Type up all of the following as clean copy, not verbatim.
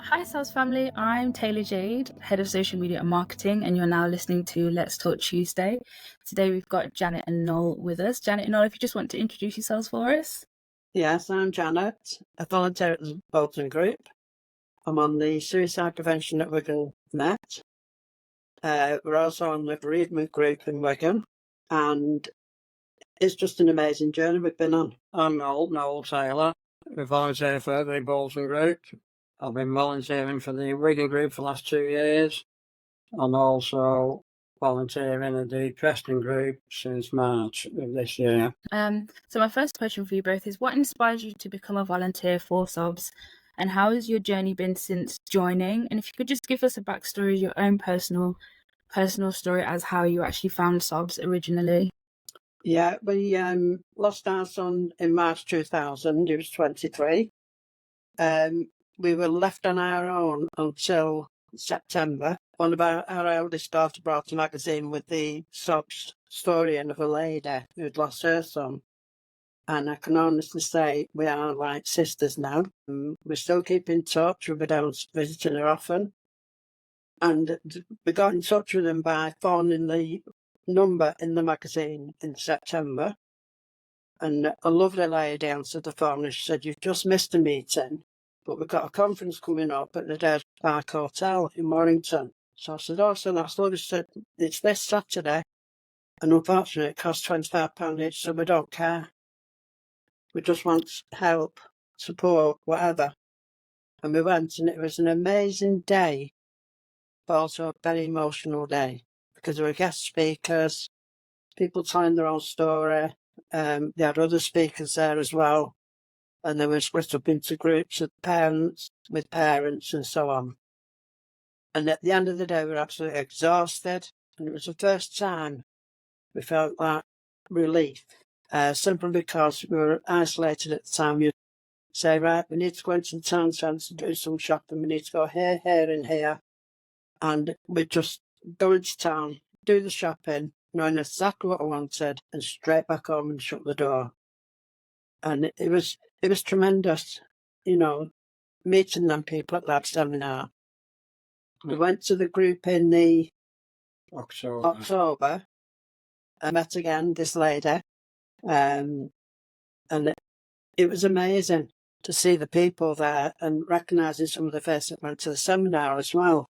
Hi, SoBS family. I'm Taylor Jade, Head of Social Media and Marketing, and you're now listening to Let's Talk Tuesday. Today we've got Janet and Noel with us. Janet and Noel, if you just want to introduce yourselves for us. Yes, I'm Janet, a volunteer at the Bolton Group. I'm on the Suicide Prevention at Wigan Met. We're also on the Bereavement Group in Wigan, and it's just an amazing journey we've been on. I'm Noel Taylor, a volunteer for the Bolton Group. I've been volunteering for the Wigan Group for the last 2 years, and also volunteering at the Preston Group since March of this year. So my first question for you both is, what inspired you to become a volunteer for SoBS, and how has your journey been since joining? And if you could just give us a backstory, your own personal story as how you actually found SoBS originally. Yeah, we lost our son in March 2000. He was 23. We were left on our own until September. One of our eldest daughter brought a magazine with the SoBS story in of a lady who'd lost her son. And I can honestly say we are like sisters now. We still keep in touch. We've been down visiting her often. And we got in touch with them by phoning the number in the magazine in September. And a lovely lady answered the phone and she said, "You've just missed a meeting, but we've got a conference coming up at the Des Park Hotel in Warrington." So I said, "Oh, so that's lovely." She said, "It's this Saturday, and unfortunately it costs £25 each, so we don't care. We just want help, support, whatever." And we went, and it was an amazing day, but also a very emotional day, because there were guest speakers, people telling their own story. They had other speakers there as well. And they were split up into groups of parents, with parents and so on. And at the end of the day, we were absolutely exhausted. And it was the first time we felt that relief, simply because we were isolated at the time. You'd say, right, we need to go into the town centre to do some shopping. We need to go here, here and here. And we'd just go into town, do the shopping, knowing exactly what I wanted, and straight back home and shut the door. And it was tremendous, meeting them people at that seminar. We went to the group in the October. I met again this lady, and it was amazing to see the people there and recognising some of the faces that went to the seminar as well.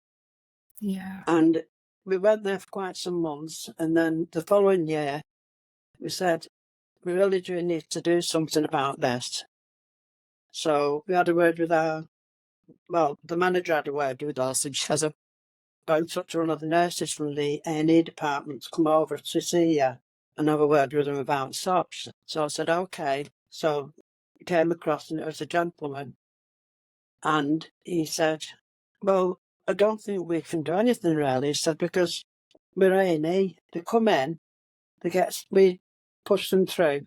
Yeah. And we went there for quite some months, and then the following year we said, we really do need to do something about this. So we had a word with the manager had a word with us, and she has got in touch with one of the nurses from the A&E department to come over to see you and have a word with them about SoBS. So I said, okay. So we came across, and it was a gentleman. And he said, "Well, I don't think we can do anything really." He said, "Because we're A&E, they come in, we push them through,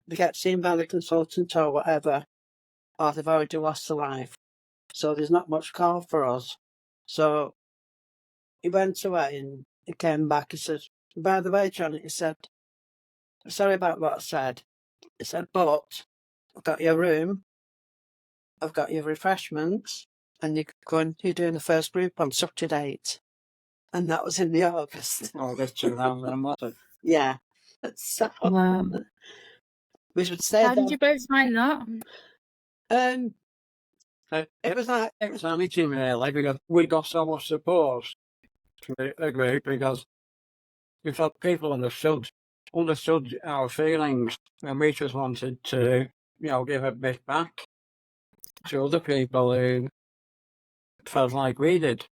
they get seen by the consultant or whatever, or they've already lost their life. So there's not much call for us." So he went away and he came back. He said, "By the way, Janet," he said, "sorry about what I said." He said, "But I've got your room, I've got your refreshments, and you're doing the first group on Saturday." And that was in the August. August 2000, was it? Yeah. So we should say How did you both find that? It was like, It was amazing really, because we got so much support from the group, because we felt people understood our feelings, and we just wanted to, give a bit back to other people who felt like we did.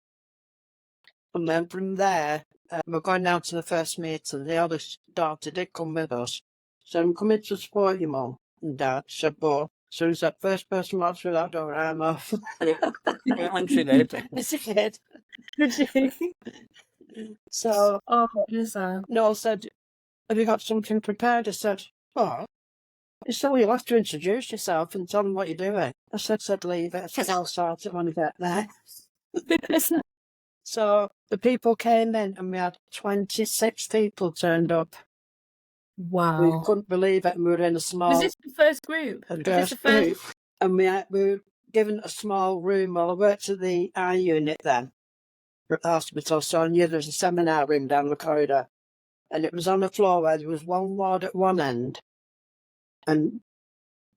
and then from there, we're going down to the first meeting. The eldest daughter did come with us. So I'm coming to support you, Mum and Dad. She said, "But as soon as that first person walks through that door, I'm off." And she did. She did. So Noel said, "Have you got something prepared?" I said, "What?" He said, "Well, you'll have to introduce yourself and tell them what you're doing." I said, "Leave it." I said, "I'll sort it when I get there." So the people came in, and we had 26 people turned up. Wow. We couldn't believe it, and we were in a small... Was this the first group? And we given a small room. Well, I worked at the eye unit then at the hospital, so I knew there was a seminar room down the corridor, and it was on a floor where there was one ward at one end and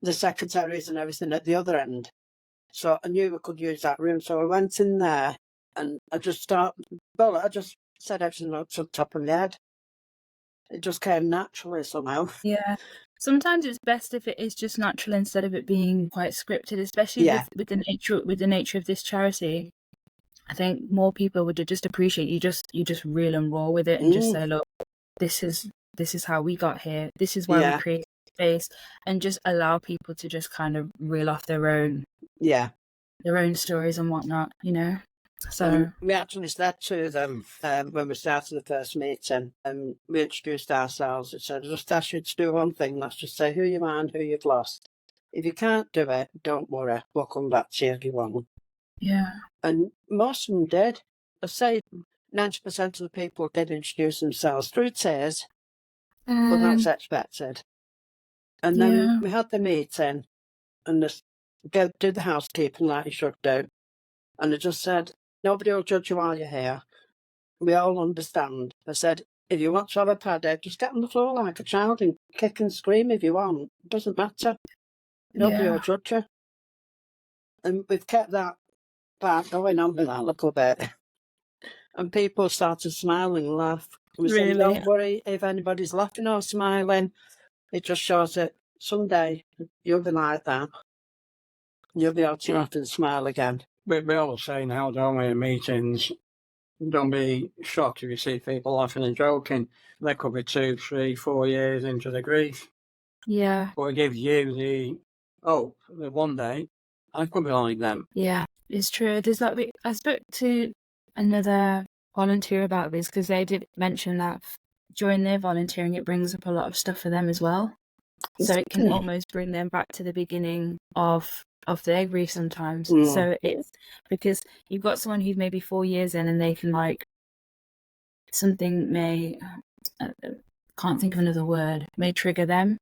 the secretaries and everything at the other end. So I knew we could use that room. So I went in there and I just said everything up to the top of my head. It just came naturally somehow. Yeah. Sometimes it's best if it is just natural instead of it being quite scripted, especially Yeah. with the nature of this charity. I think more people would just appreciate you just reel and roll with it and just say, look, this is how we got here. This is why we created space, and just allow people to just kind of reel off their own stories and whatnot, you know. So we actually said to them when we started the first meeting, and we introduced ourselves. It said, just ask you to do one thing. Let's just say who you are and who you've lost. If you can't do it, don't worry. We'll come back to you if you want. Yeah. And most of them did. I say 90% of the people did introduce themselves through tears, but that's expected. And then we had the meeting and go do the housekeeping like you should do. And I just said, nobody will judge you while you're here. We all understand. I said, if you want to have a paddy, just get on the floor like a child and kick and scream if you want. It doesn't matter. Nobody will judge you. And we've kept that part going on with that a little bit. And people started smiling and laugh. We said, don't worry if anybody's laughing or smiling. It just shows that someday you'll be like that. You'll be able to laugh and smile again. We always say now, don't we, in meetings, don't be shocked if you see people laughing and joking. They could be 2, 3, 4 years into the grief. Yeah. But it gives you the hope that one day I could be like them. Yeah, it's true. There's that. I spoke to another volunteer about this because they did mention that during their volunteering, it brings up a lot of stuff for them as well. So it can almost bring them back to the beginning of their grief sometimes. So it's because you've got someone who's maybe 4 years in and they can like something can't think of another word, may trigger them.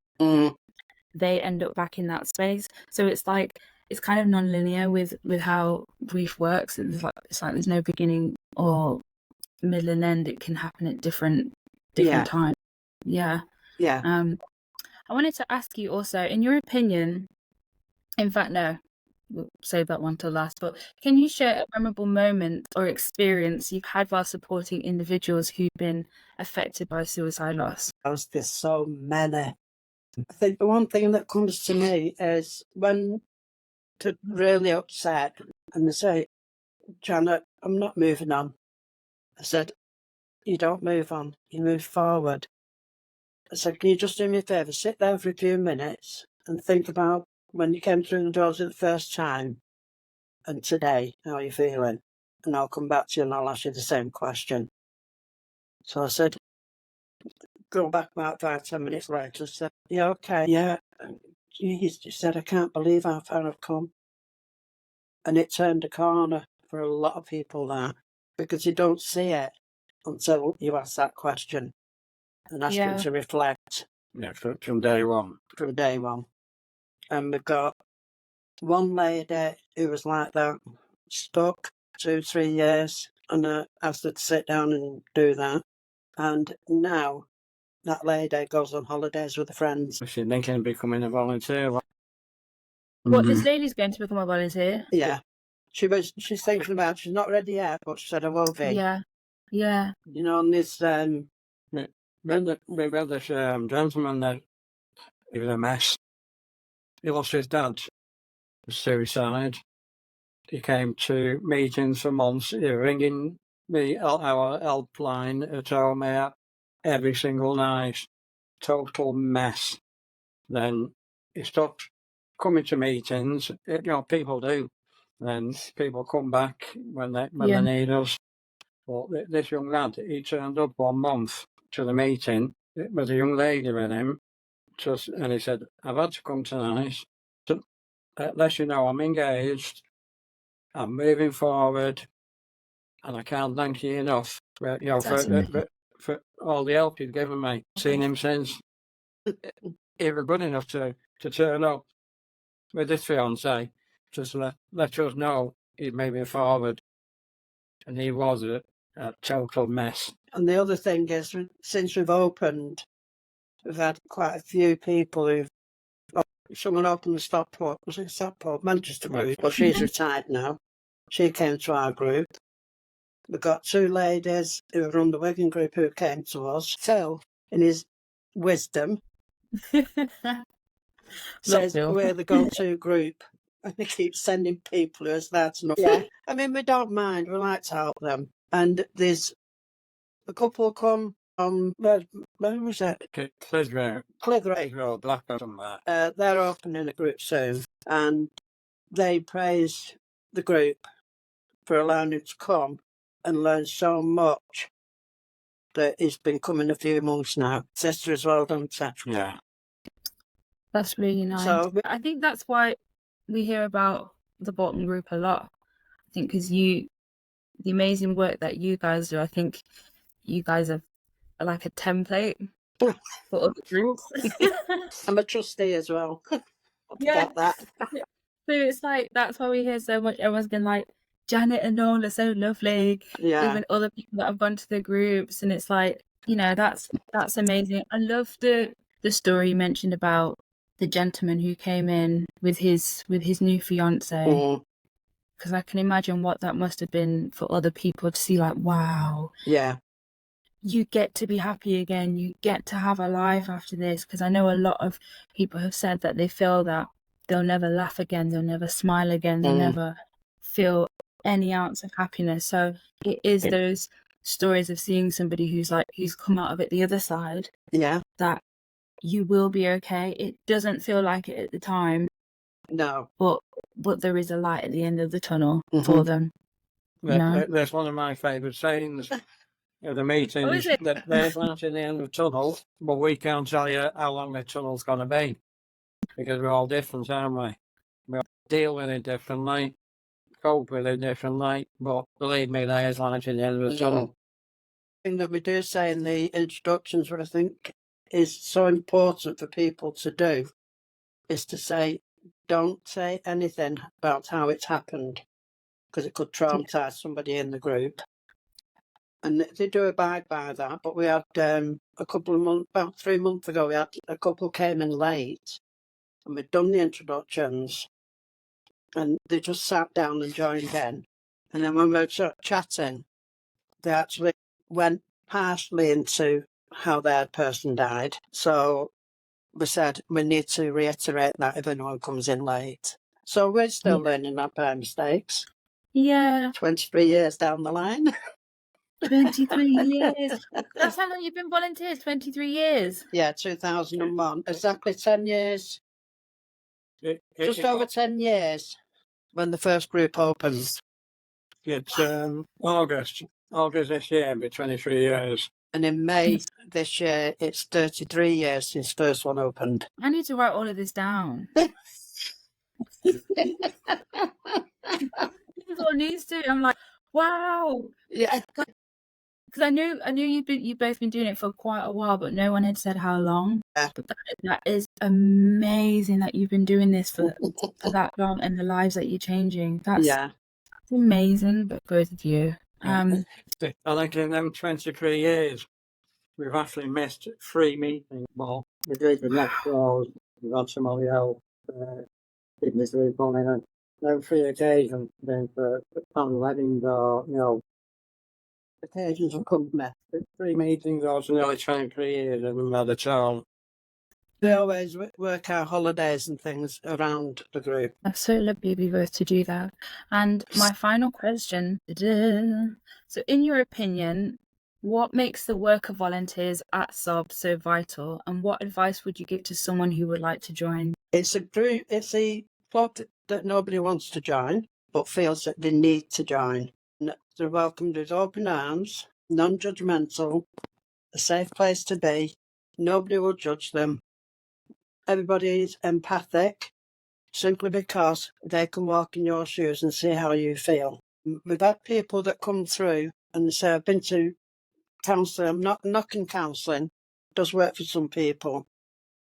They end up back in that space. So it's like it's kind of non-linear with how grief works. It's like there's no beginning or middle and end. It can happen at different times. Yeah. I wanted to ask you also, in your opinion, in fact, no, we'll save that one till last, but can you share a memorable moment or experience you've had while supporting individuals who've been affected by suicide loss? There's so many. I think the one thing that comes to me is when they're really upset and they say, Janet, I'm not moving on. I said, you don't move on, you move forward. I said, can you just do me a favour, sit there for a few minutes and think about when you came through the doors the first time and today, how are you feeling? And I'll come back to you and I'll ask you the same question. So I said, go back about 5-10 minutes later. I said, yeah, okay, yeah. He said, I can't believe how far I've come. And it turned a corner for a lot of people there because you don't see it until you ask that question and ask them to reflect. Yeah, from day one. From day one. And we've got one lady who was like that, stuck 2-3 years, and I asked her to sit down and do that. And now that lady goes on holidays with her friends. She's thinking of becoming a volunteer. What, this lady's going to become a volunteer? Yeah. She's thinking about it. She's not ready yet, but she said I will be. Yeah. Yeah. You know, and this we had this gentleman that he was a mess. He lost his dad to suicide. He came to meetings for months. He was ringing me our helpline at home here every single night. Total mess. Then he stopped coming to meetings. You know, people do. Then people come back when they need us. But this young lad, he turned up 1 month to the meeting with a young lady with him. And he said, I've had to come tonight to let you know I'm engaged, I'm moving forward, and I can't thank you enough for, for all the help you've given me. Seen him since. He was good enough to turn up with his fiancée just let us know he's moving forward. And he was a total mess. And the other thing is, since we've opened, we've had quite a few people who've. Someone opened the Stockport, was it Stockport? Manchester group, but she's retired now. She came to our group. We've got two ladies who run the Wigan group who came to us. Phil, in his wisdom, says Phil. we're the go-to group. And he keeps sending people who are starting up. Yeah. I mean, we don't mind. We like to help them. And there's a couple come from, where was it? Clitheroe, Clitheroe. Blackburn, somewhere. They're opening a group soon. And they praise the group for allowing him to come and learn so much that he's been coming a few months now. Sister as well, don't it? Yeah. That's really nice. So I think that's why we hear about the Bolton group a lot. I think because the amazing work that you guys do, I think you guys are like a template for other groups. I'm a trustee as well. Yeah. Forget that. So it's like, that's why we hear so much. Everyone's been like, Janet and Noel are so lovely. Yeah. Even other people that have gone to the groups, and it's like, you know, that's amazing. I love the story you mentioned about the gentleman who came in with his new fiance, because I can imagine what that must have been for other people to see, like, wow, Yeah. you get to be happy again, you get to have a life after this. Because I know a lot of people have said that they feel that they'll never laugh again, they'll never smile again, they'll never feel any ounce of happiness. So it is those stories of seeing somebody who's come out of it the other side. Yeah. That you will be okay. It doesn't feel like it at the time. No. But there is a light at the end of the tunnel for them. That's one of my favourite sayings of the meetings. Oh, is it? That there's light at the end of the tunnel, but we can't tell you how long the tunnel's going to be. Because we're all different, aren't we? We all deal with it differently, cope with it differently, but believe me, there is light at the end of the tunnel. The thing that we do say in the introductions, what I think is so important for people to do, is to say, don't say anything about how it's happened, because it could traumatise somebody in the group. And they do abide by that. But we had a couple of months, about 3 months ago, we had a couple came in late, and we'd done the introductions, and they just sat down and joined in. And then when we were chatting, they actually went partially into how their person died. So we said we need to reiterate that if anyone comes in late. So we're still learning our mistakes. Yeah. 23 years down the line. 23 years. That's how long you've been volunteers, 23 years? Yeah, 2001. Exactly 10 years. Just over 10 years when the first group opened. It's August this year, it'll be 23 years. And in May this year, it's 33 years since first one opened. I need to write all of this down. People needs to. I'm like, wow. Yeah. Because I knew you've both been doing it for quite a while, but no one had said how long. Yeah. But that is amazing that you've been doing this for that long, and the lives that you're changing. That's amazing, but both of you. I think in them 23 years, we've actually missed 3 meetings. Well, we did the next rows, we got somebody else, in this group on it. No 3 occasions, then for family weddings or, occasions of company. 3 meetings or so nearly 23 years, and we've had a child. We always work our holidays and things around the group. That's so lovely of you both to do that. And my final question, so in your opinion, what makes the work of volunteers at SoBS so vital, and what advice would you give to someone who would like to join? It's a group, it's a club that nobody wants to join, but feels that they need to join. And they're welcomed with open arms, non-judgmental, a safe place to be. Nobody will judge them. Everybody is empathic, simply because they can walk in your shoes and see how you feel. We've had people that come through and say, I've been to counselling, I'm not knocking counselling, it does work for some people.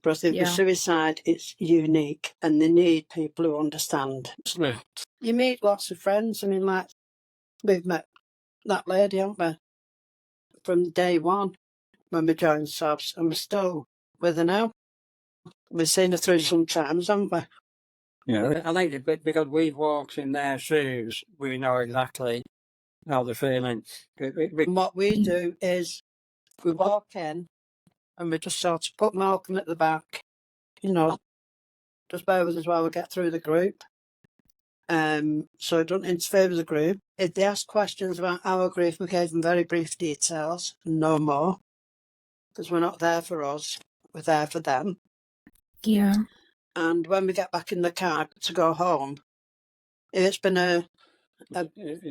But I think with Yeah. suicide, it's unique, and they need people who understand. Yeah. You meet lots of friends. I mean, like, we've met that lady, haven't we, from day one when we joined SoBS, and we're still with her now. We've seen her through some times, haven't we? Yeah, I think because we've walked in their shoes, we know exactly how they're feeling. And what we do is we walk in and we just sort of put Malcolm at the back, you know, just bear with us while we get through the group. So don't interfere with the group. If they ask questions about our grief, we gave them very brief details, no more, because we're not there for us, we're there for them. Yeah. And when we get back in the car to go home, it's been a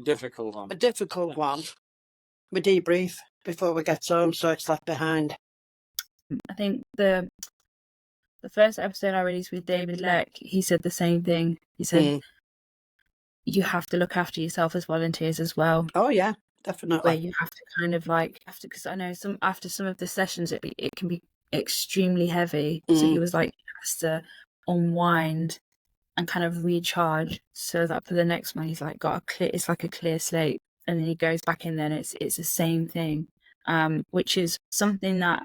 difficult one. A difficult one. We debrief before we get home, so it's left behind. I think the first episode I released with David Leck, he said the same thing. He said, you have to look after yourself as volunteers as well. Oh yeah, definitely. Where you have to kind of like, because I know after some of the sessions, it can be extremely heavy. So he was like, has to unwind and kind of recharge so that for the next one he's like it's like a clear slate, and then he goes back in there and it's the same thing, which is something that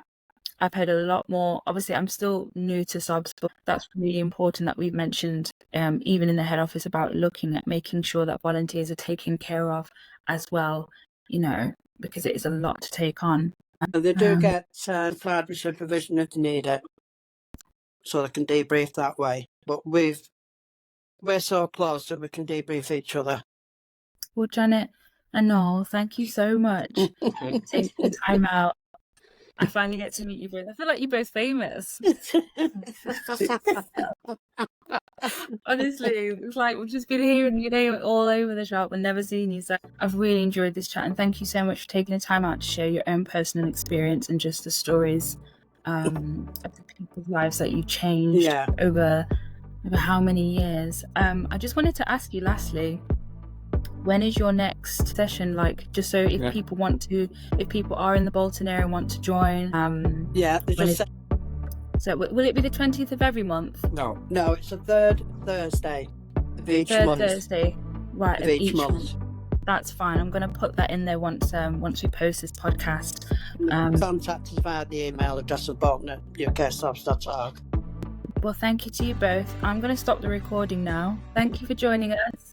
I've heard a lot more. Obviously I'm still new to SoBS, but that's really important that we've mentioned even in the head office about looking at making sure that volunteers are taken care of as well, you know, because it is a lot to take on. And they do get primary supervision if they need it, so they can debrief that way. But we're so close that we can debrief each other. Well, Janet and Noel, thank you so much for taking the time out. I finally get to meet you both. I feel like you're both famous. Honestly, it's like we've just been hearing your name all over the shop and never seen you. So I've really enjoyed this chat, and thank you so much for taking the time out to share your own personal experience and just the stories of the people's lives that you've changed over how many years. I just wanted to ask you lastly, when is your next session, like, just so if people are in the Bolton area and want to join? So will it be the 20th of every month? No, it's the third Thursday of each month. Thursday, right, of each month. That's fine. I'm going to put that in there once we post this podcast. Contact us via the email address of bolton@uksobs.org. Well, thank you to you both. I'm going to stop the recording now. Thank you for joining us.